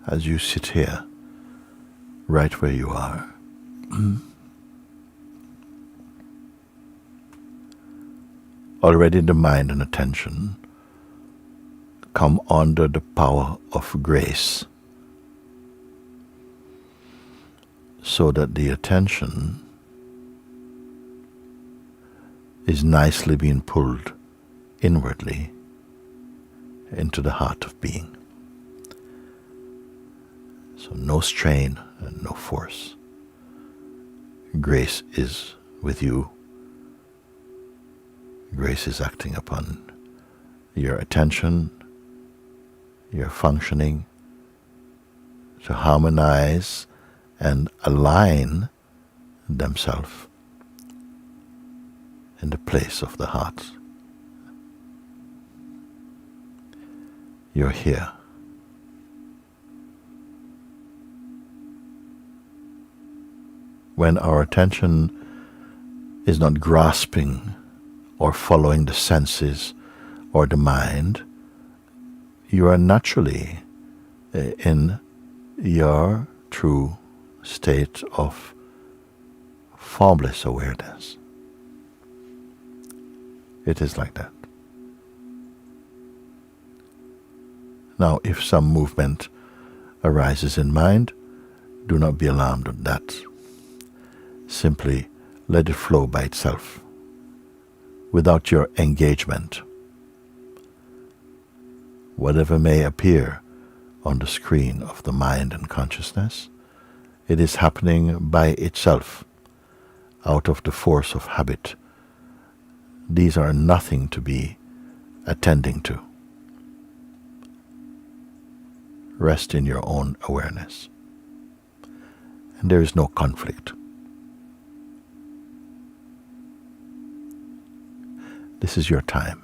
as you sit here, right where you are. Already the mind and attention come under the power of grace, so that the attention is nicely being pulled inwardly into the heart of being. So no strain and no force. Grace is with you. Grace is acting upon your attention, your functioning, to harmonize and align themselves in the place of the heart. You're here. When our attention is not grasping or following the senses or the mind, you are naturally in your true state of formless awareness. It is like that. Now, if some movement arises in mind, do not be alarmed at that. Simply let it flow by itself, without your engagement. Whatever may appear on the screen of the mind and consciousness, it is happening by itself, out of the force of habit. These are nothing to be attending to. Rest in your own awareness. And there is no conflict. This is your time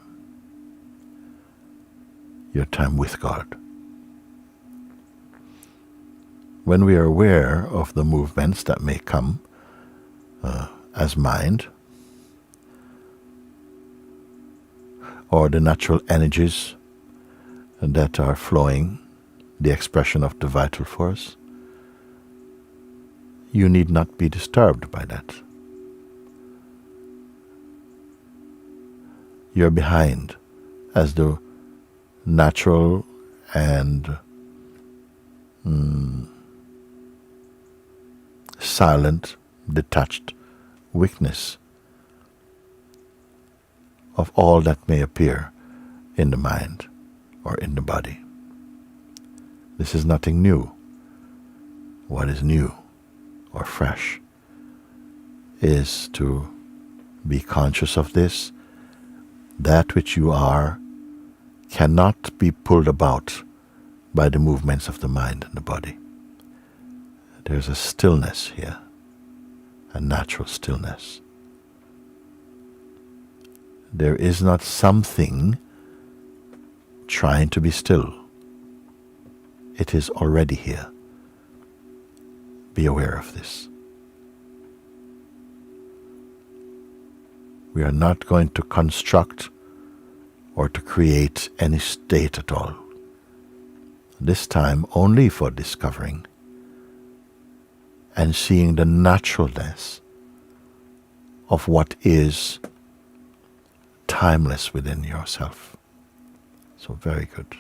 with God. When we are aware of the movements that may come as mind, or the natural energies that are flowing, the expression of the vital force, you need not be disturbed by that. You're behind as the natural and silent, detached witness of all that may appear in the mind or in the body. This is nothing new. What is new or fresh is to be conscious of this. That which you are cannot be pulled about by the movements of the mind and the body. There's a stillness here, a natural stillness. There is not something trying to be still. It is already here. Be aware of this. We are not going to construct or to create any state at all. This time only for discovering and seeing the naturalness of what is timeless within yourself. So very good.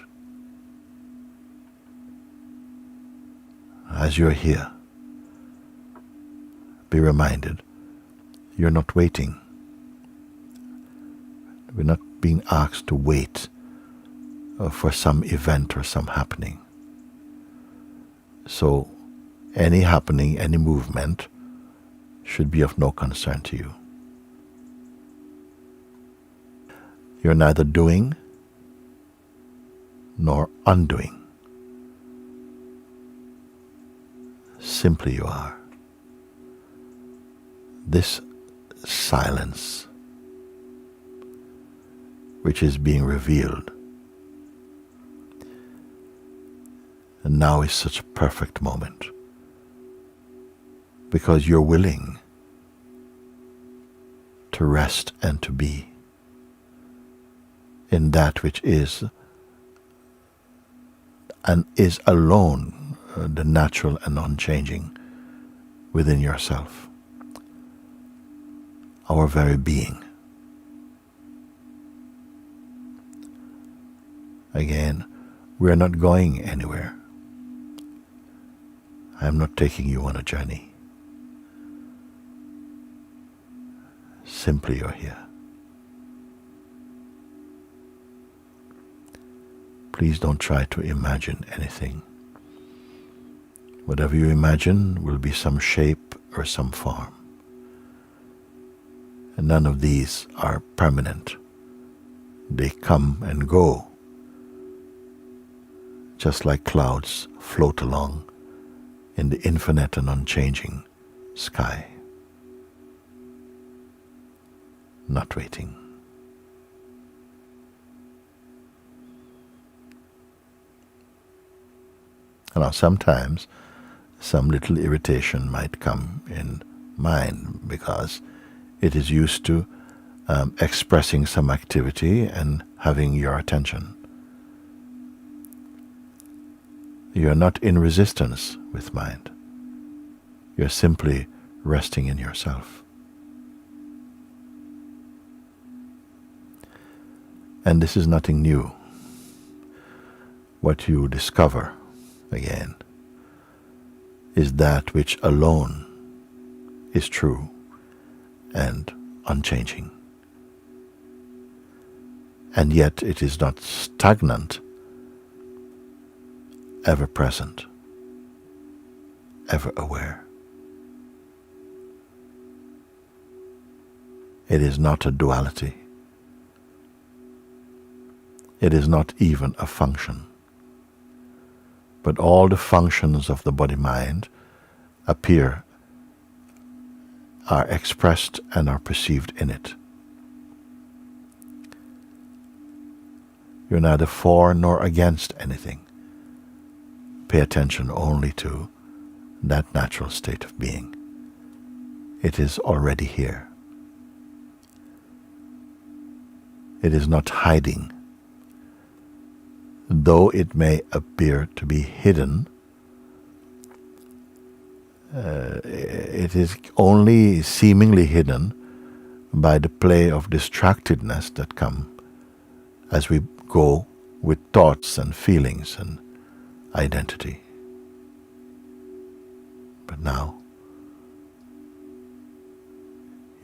As you're here, be reminded, you're not waiting. We're not being asked to wait for some event or some happening. So any happening, any movement should be of no concern to you. You're neither doing nor undoing. Simply you are. This silence which is being revealed. And now is such a perfect moment, because you're willing to rest and to be in that which is and is alone the natural and unchanging within yourself, our very being. Again, we are not going anywhere. I am not taking you on a journey. Simply you're here. Please don't try to imagine anything. Whatever you imagine will be some shape or some form. And none of these are permanent. They come and go, just like clouds float along in the infinite and unchanging sky, not waiting. Now, sometimes some little irritation might come in mind because it is used to expressing some activity and having your attention. You are not in resistance with mind. You're simply resting in yourself. And this is nothing new. What you discover, again, is that which alone is true and unchanging. And yet it is not stagnant, ever present, ever aware. It is not a duality. It is not even a function. But all the functions of the body-mind are expressed and are perceived in it. You're neither for nor against anything. Pay attention only to that natural state of being. It is already here. It is not hiding. Though it may appear to be hidden, it is only seemingly hidden by the play of distractedness that come as we go with thoughts and feelings and identity. But now,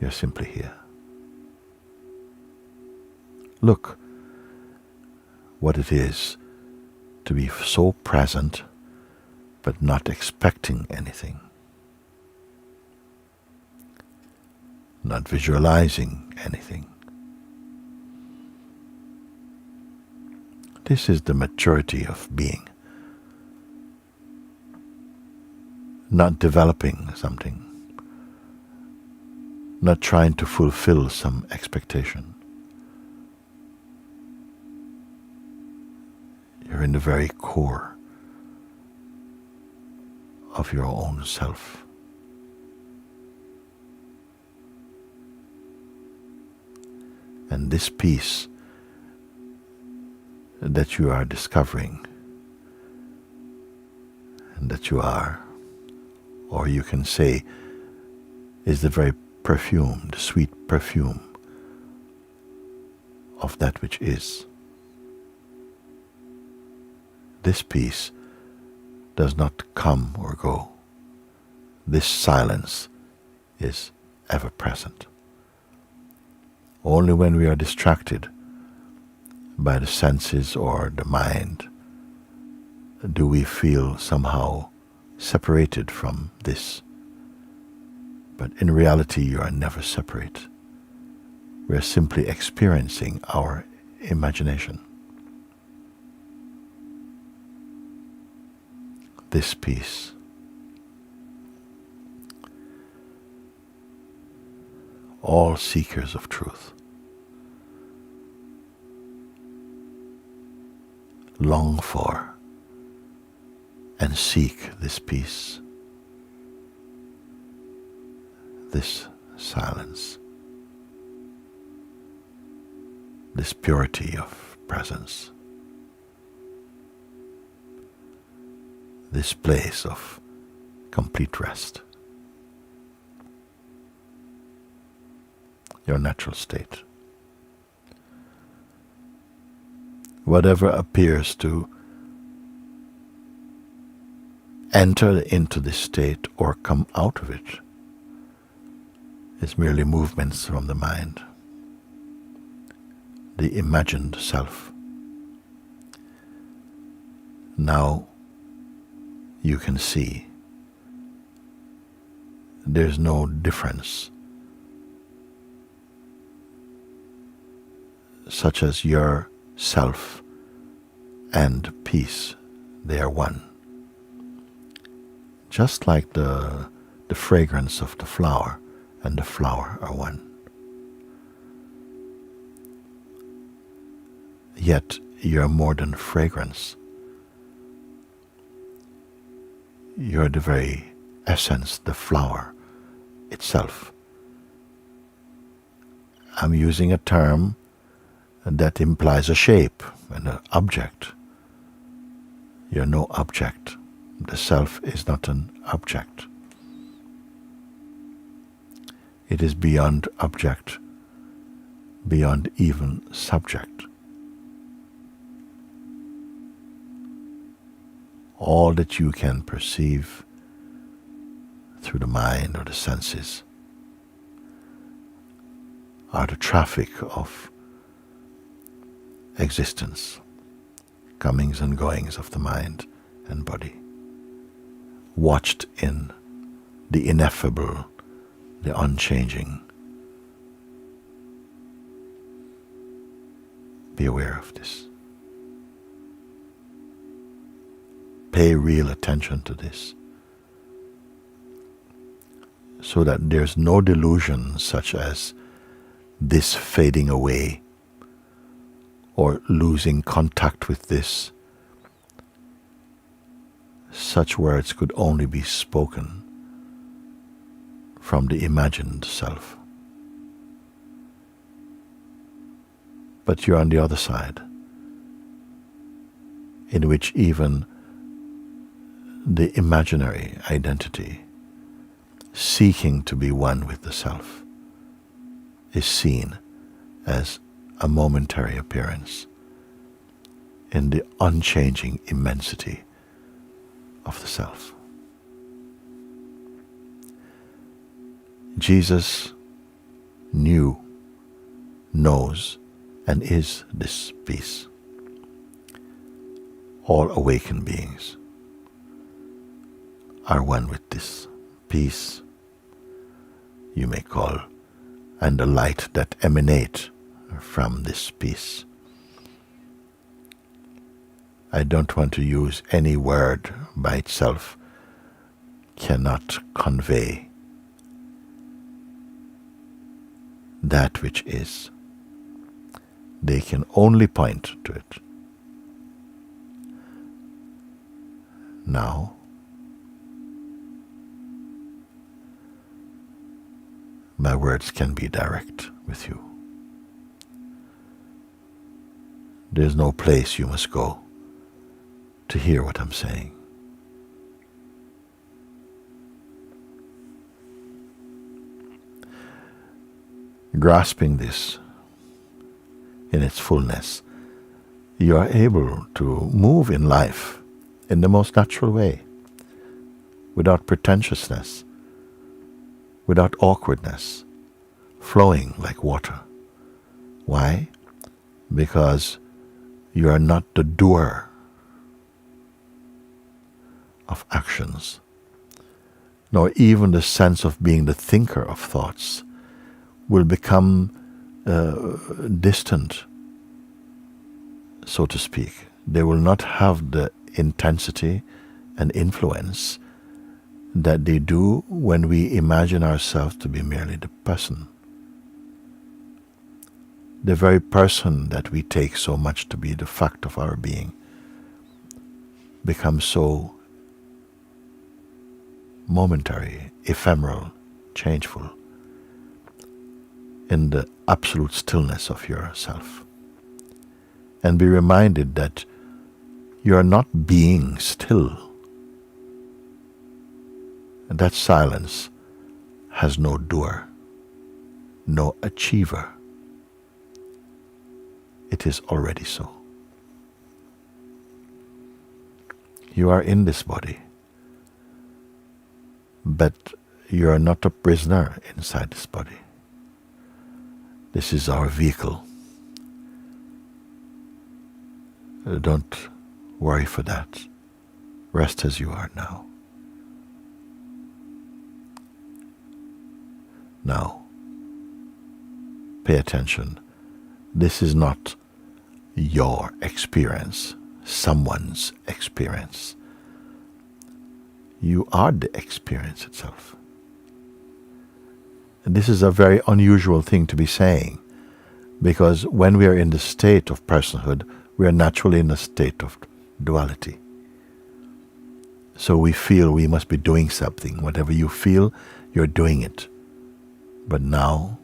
you're simply here. Look what it is to be so present but not expecting anything, not visualizing anything. This is the maturity of being, not developing something, not trying to fulfill some expectation. You're in the very core of your own self. And this peace that you are discovering and that you are, or you can say, is the very perfume, the sweet perfume of that which is. This peace does not come or go. This silence is ever present. Only when we are distracted by the senses or the mind do we feel somehow separated from this. But in reality, you are never separate. We are simply experiencing our imagination. This peace, all seekers of truth long for and seek this peace, this silence, this purity of presence. this place of complete rest, your natural state. Whatever appears to enter into this state or come out of it is merely movements from the mind, the imagined self. Now you can see there's no difference, such as your self and peace, they are one. Just like the fragrance of the flower and the flower are one. Yet you're more than fragrance. You're the very essence, the flower itself. I'm using a term that implies a shape and an object. You're no object. The self is not an object. It is beyond object, beyond even subject. All that you can perceive through the mind or the senses are the traffic of existence, comings and goings of the mind and body, watched in the ineffable, the unchanging. Be aware of this. Pay real attention to this, so that there's no delusion such as this fading away or losing contact with this. Such words could only be spoken from the imagined self. But you're on the other side, in which even the imaginary identity, seeking to be one with the self, is seen as a momentary appearance in the unchanging immensity of the self. Jesus knew, knows, and is this peace. All awakened beings are one with this peace, you may call, and the light that emanate from this peace. I don't want to use any word by itself cannot convey that which is. They can only point to it. Now, my words can be direct with you. There's no place you must go to hear what I'm saying. Grasping this in its fullness, you are able to move in life in the most natural way, without pretentiousness, without awkwardness, flowing like water. Why? Because you are not the doer of actions, nor even the sense of being the thinker of thoughts will become distant, so to speak. They will not have the intensity and influence that they do when we imagine ourselves to be merely the person. The very person that we take so much to be the fact of our being becomes so momentary, ephemeral, changeful in the absolute stillness of yourself. And be reminded that you are not being still. And that silence has no doer, no achiever. It is already so. You are in this body, but you are not a prisoner inside this body. This is our vehicle. Don't worry for that. Rest as you are now. Now, pay attention. This is not your experience, someone's experience. You are the experience itself. And this is a very unusual thing to be saying, because when we are in the state of personhood, we are naturally in a state of duality. So we feel we must be doing something. Whatever you feel, you're doing it. But now,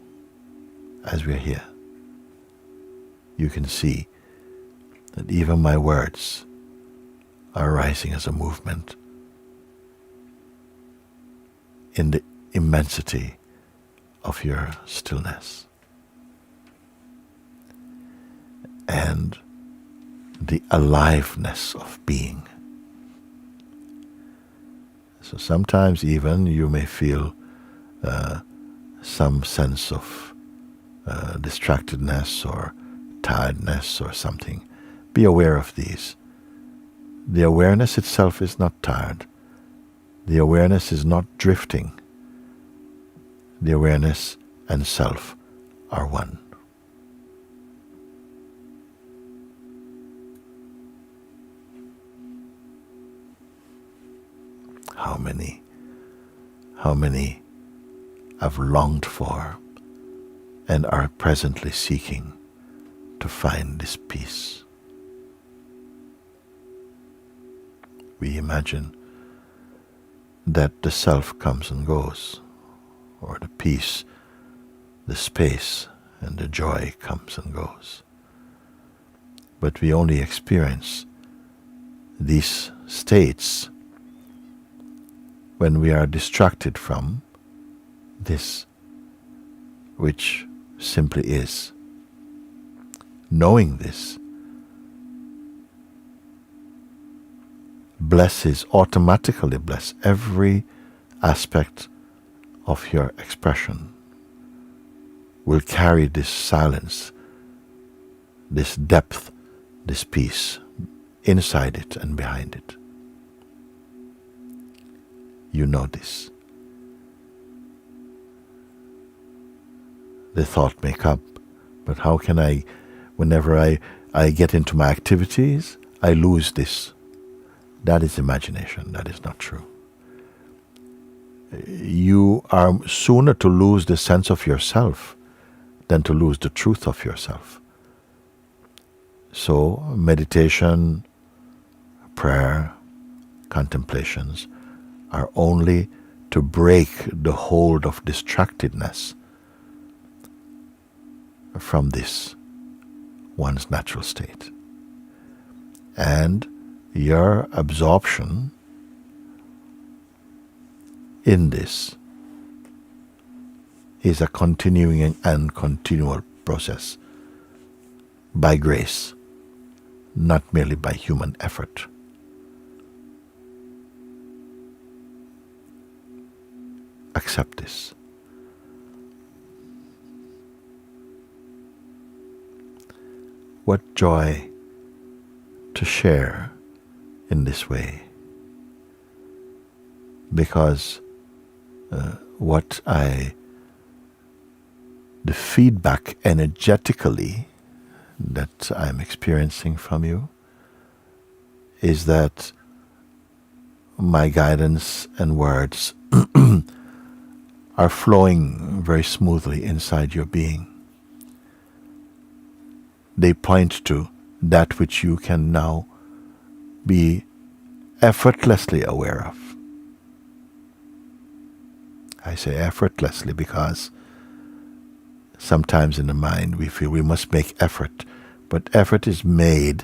as we're here, you can see that even my words are rising as a movement in the immensity of your stillness and the aliveness of being. So sometimes even you may feel some sense of distractedness or tiredness or something. Be aware of these. The awareness itself is not tired. The awareness is not drifting. The awareness and self are one. How many have longed for and are presently seeking to find this peace? We imagine that the self comes and goes, or the peace, the space, and the joy comes and goes. But we only experience these states when we are distracted from this which simply is. Knowing this automatically bless every aspect of your expression. Will carry this silence, this depth, this peace inside it and behind it. You know this. The thought may come, but how can I, whenever I get into my activities, I lose this? That is imagination. That is not true. You are sooner to lose the sense of yourself than to lose the truth of yourself. So meditation, prayer, contemplations are only to break the hold of distractedness from this, one's natural state. And your absorption in this is a continuing and continual process by grace, not merely by human effort. Accept this. What joy to share in this way, because the feedback energetically that I'm experiencing from you is that my guidance and words are flowing very smoothly inside your being. They point to that which you can now be effortlessly aware of. I say effortlessly because sometimes in the mind we feel we must make effort, but effort is made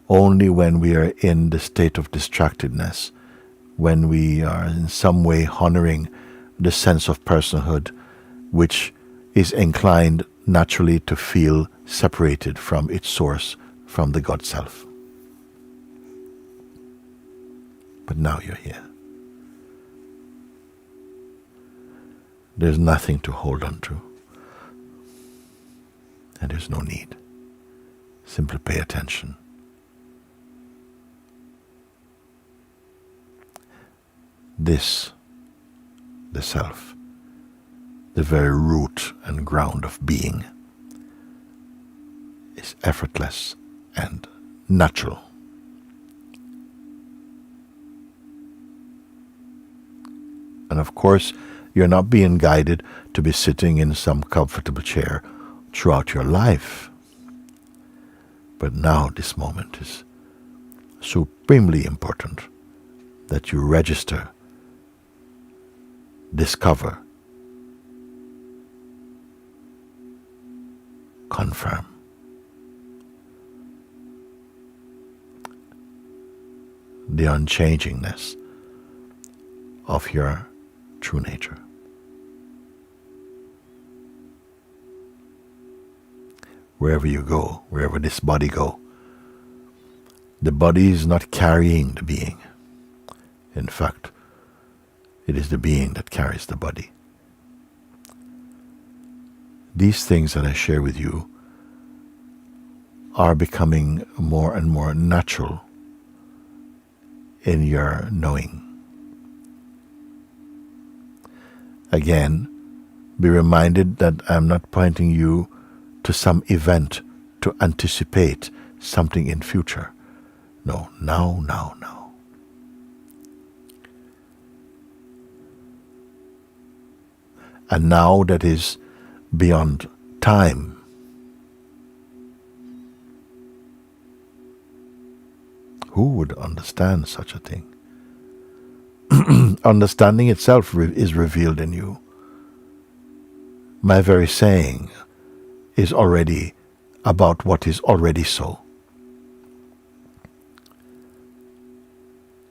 only when we are in the state of distractedness, when we are in some way honoring the sense of personhood, which is inclined naturally to feel separated from its source, from the God Self. But now you're here. There's nothing to hold on to, and there's no need. Simply pay attention. This, the Self, the very root and ground of being, is effortless and natural. And of course, you're not being guided to be sitting in some comfortable chair throughout your life. But now this moment is supremely important that you register, discover, confirm. The unchangingness of your true nature. Wherever you go, wherever this body go, the body is not carrying the being. In fact, it is the being that carries the body. These things that I share with you are becoming more and more natural in your knowing. Again, be reminded that I'm not pointing you to some event to anticipate something in future. No, now. And now that is beyond time. Who would understand such a thing? Understanding itself is revealed in you. My very saying is already about what is already so.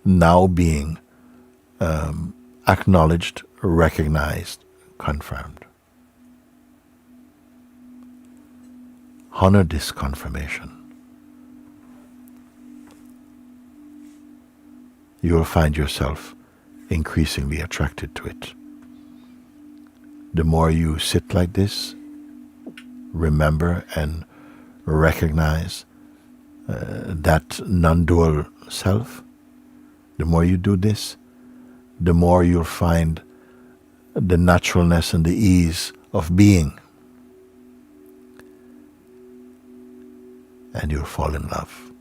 Now being acknowledged, recognized, confirmed. Honor this confirmation. You will find yourself increasingly attracted to it. The more you sit like this, remember and recognize that non-dual self, the more you do this, the more you'll find the naturalness and the ease of being. And you'll fall in love.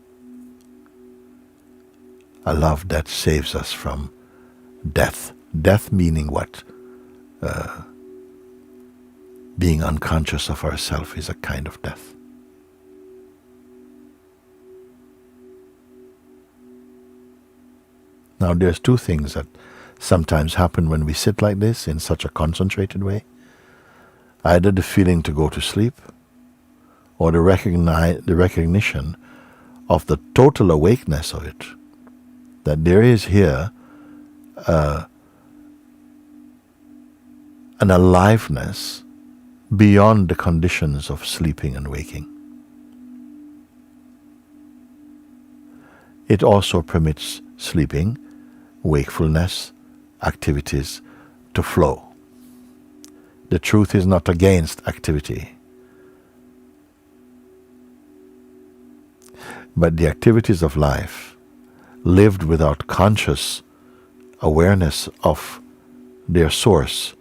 A love that saves us from death. Death meaning what? Being unconscious of ourself is a kind of death. Now there's two things that sometimes happen when we sit like this in such a concentrated way. Either the feeling to go to sleep, or the recognition of the total awakeness of it. That there is here an aliveness beyond the conditions of sleeping and waking. It also permits sleeping, wakefulness, activities to flow. The truth is not against activity, but the activities of life lived without conscious awareness of their source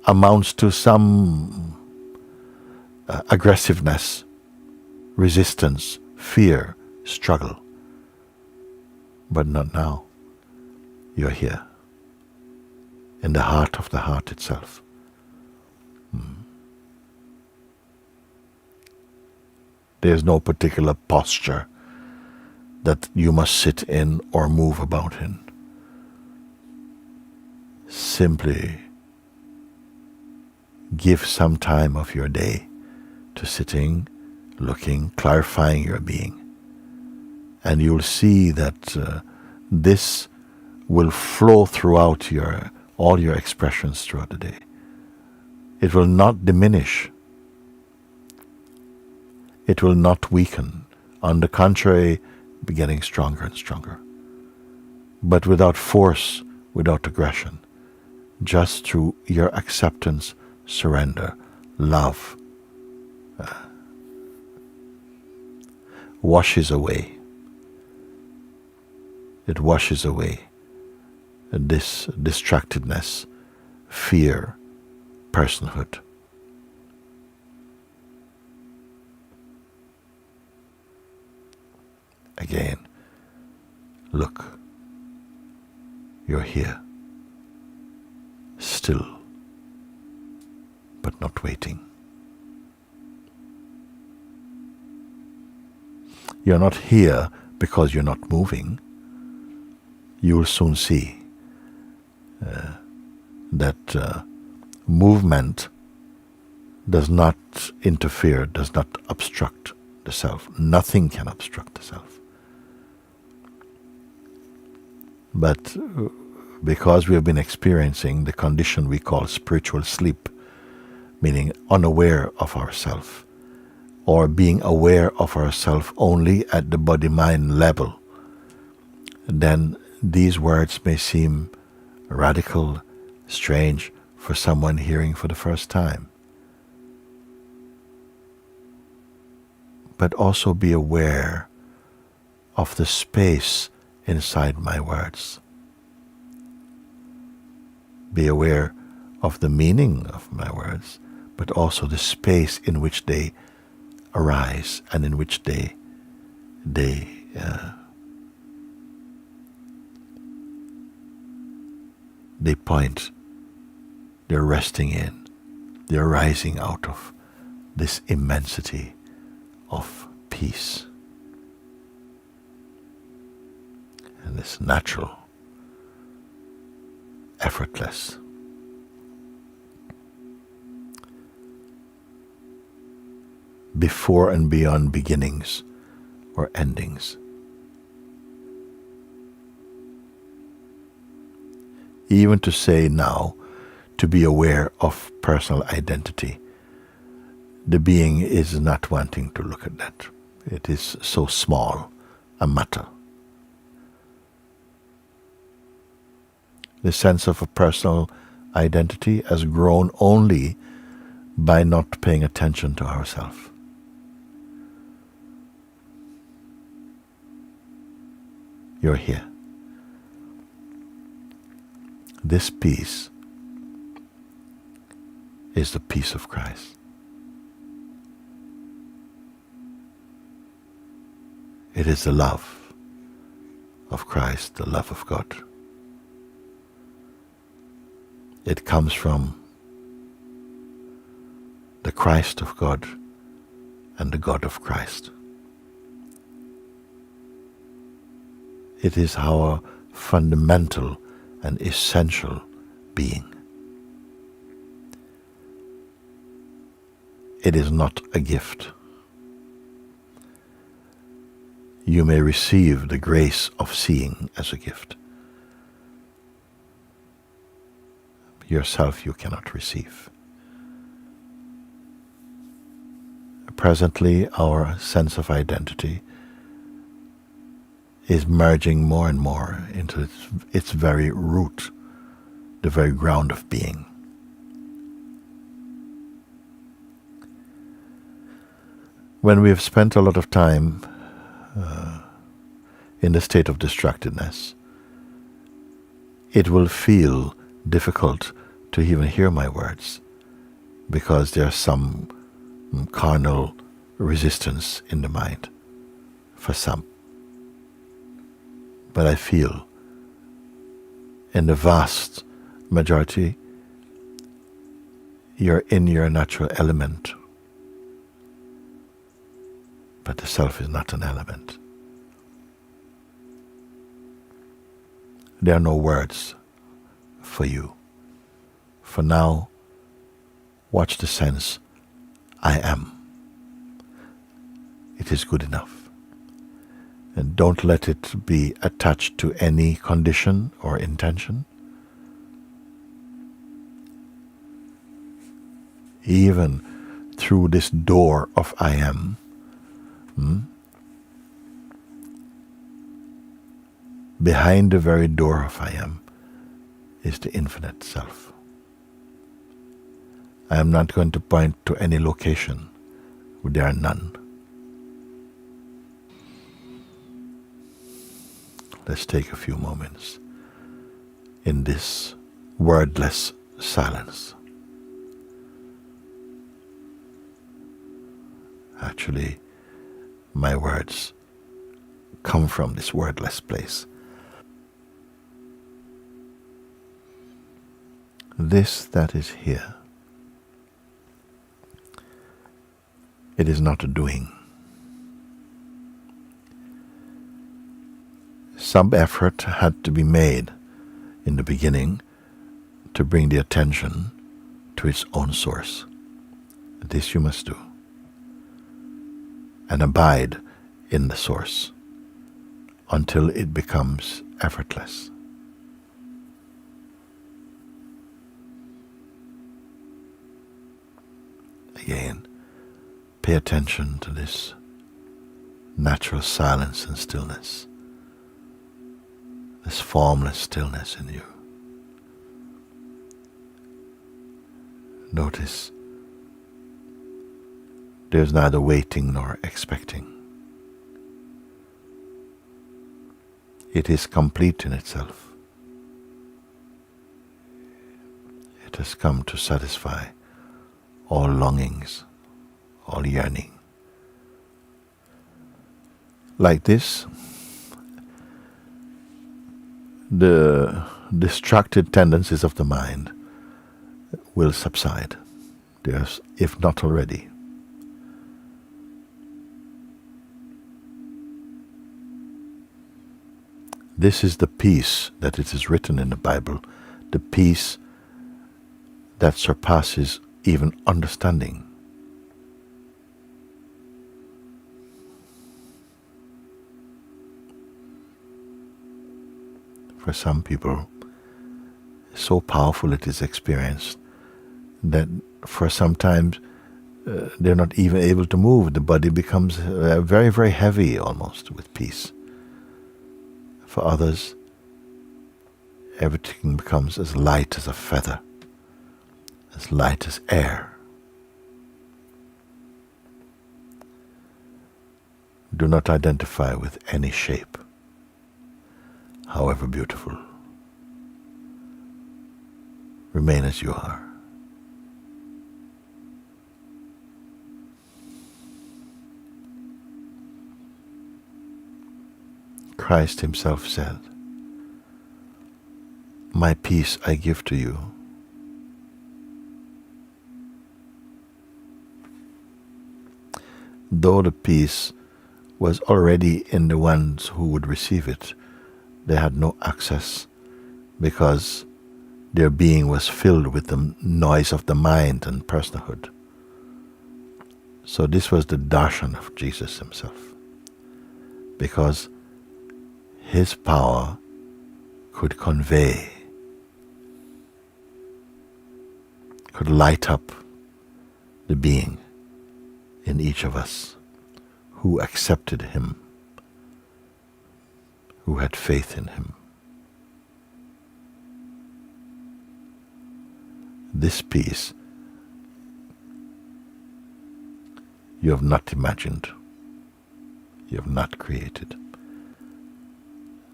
amounts to some aggressiveness, resistance, fear, struggle. But not now. You're here, in the heart of the heart itself. There's no particular posture that you must sit in or move about in. Simply give some time of your day to sitting, looking, clarifying your being. And you'll see that this will flow throughout all your expressions throughout the day. It will not diminish. It will not weaken. On the contrary, be getting stronger and stronger. But without force, without aggression, just through your acceptance, surrender, love, washes away. It washes away this distractedness, fear, personhood. Again, look, you're here, still, but not waiting. You're not here because you're not moving. You will soon see that movement does not interfere, does not obstruct the self. Nothing can obstruct the self. But because we have been experiencing the condition we call spiritual sleep, meaning unaware of ourself, or being aware of ourself only at the body-mind level, then these words may seem radical, strange for someone hearing for the first time. But also be aware of the space inside my words. Be aware of the meaning of my words, but also the space in which they arise and in which they point. They're resting in. They're rising out of this immensity of peace and this natural, effortless, before and beyond beginnings or endings. Even to say now, to be aware of personal identity, the being is not wanting to look at that. It is so small a matter. The sense of a personal identity has grown only by not paying attention to ourselves. You're here. This peace is the peace of Christ. It is the love of Christ, the love of God. It comes from the Christ of God and the God of Christ. It is our fundamental and essential being. It is not a gift. You may receive the grace of seeing as a gift. Yourself you cannot receive. Presently, our sense of identity is merging more and more into its very root, the very ground of being. When we have spent a lot of time in the state of distractedness, it will feel difficult to even hear my words because there's some carnal resistance in the mind for some. But I feel in the vast majority you're in your natural element, but the self is not an element. There are no words for you. For now, watch the sense, I am. It is good enough. And don't let it be attached to any condition or intention. Even through this door of I am, behind the very door of I am is the infinite self. I am not going to point to any location. There are none. Let's take a few moments in this wordless silence. Actually, my words come from this wordless place. This that is here, it is not a doing. Some effort had to be made in the beginning to bring the attention to its own source. This you must do. And abide in the source until it becomes effortless. Again, pay attention to this natural silence and stillness, this formless stillness in you. Notice there's neither waiting nor expecting. It is complete in itself. It has come to satisfy all longings, all yearning. Like this, the distracted tendencies of the mind will subside, if not already. This is the peace that it is written in the Bible, the peace that surpasses even understanding. For some people, so powerful it is experienced that for sometimes they're not even able to move. The body becomes very, very heavy almost with peace. For others, everything becomes as light as a feather, as light as air. Do not identify with any shape, however beautiful. Remain as you are. Christ himself said, "My peace I give to you." Though the peace was already in the ones who would receive it, they had no access because their being was filled with the noise of the mind and personhood. So this was the darshan of Jesus himself, because his power could convey, could light up the being in each of us who accepted him, who had faith in him. This peace you have not imagined, you have not created.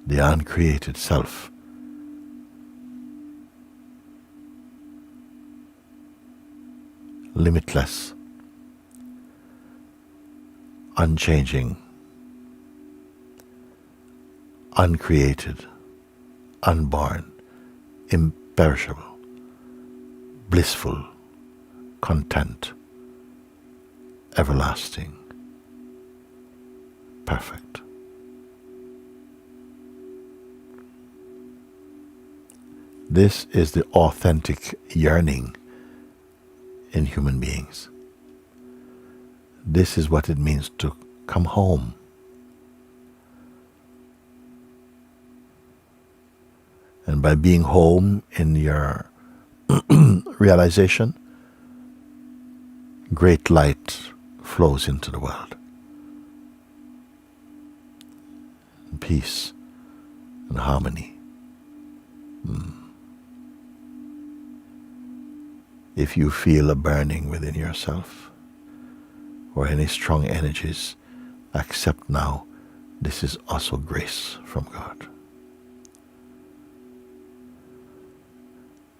The uncreated self limitless, unchanging, uncreated, unborn, imperishable, blissful, content, everlasting, perfect. This is the authentic yearning in human beings. This is what it means to come home. And by being home in your realization, great light flows into the world. And peace and harmony. If you feel a burning within yourself or any strong energies, accept now this is also grace from God.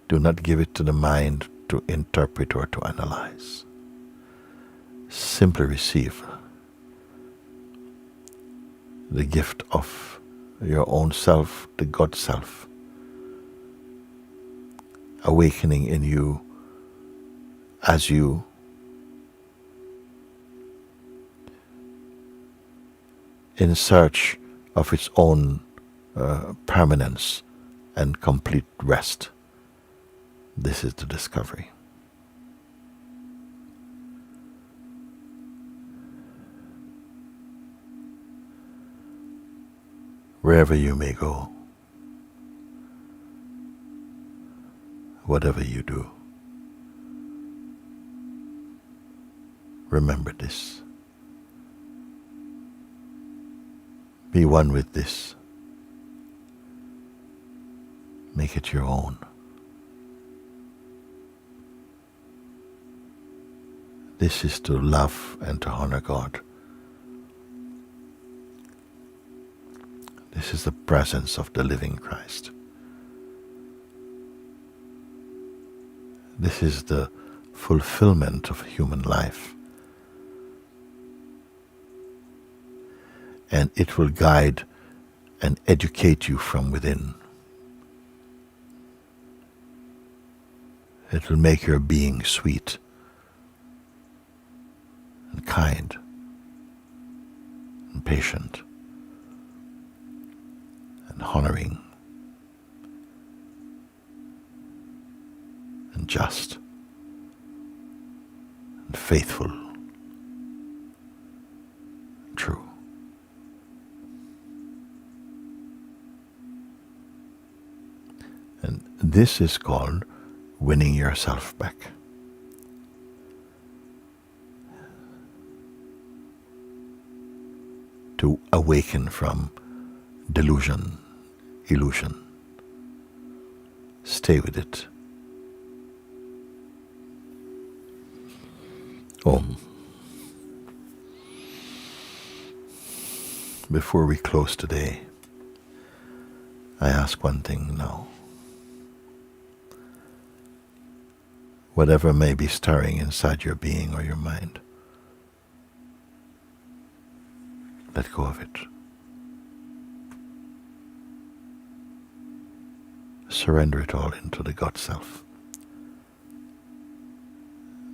Do not give it to the mind to interpret or to analyze. Simply receive the gift of your own self, the God self, awakening in you as you in search of its own permanence and complete rest. This is the discovery. Wherever you may go, whatever you do, remember this. Be one with this. Make it your own. This is to love and to honor God. This is the presence of the living Christ. This is the fulfillment of human life. And it will guide and educate you from within. It will make your being sweet and kind and patient and honoring and just and faithful and true. And this is called winning yourself back. To awaken from delusion, illusion. Stay with it. Om. Before we close today, I ask one thing now. Whatever may be stirring inside your being or your mind, let go of it. Surrender it all into the God self.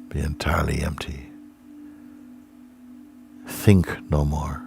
Be entirely empty. Think no more.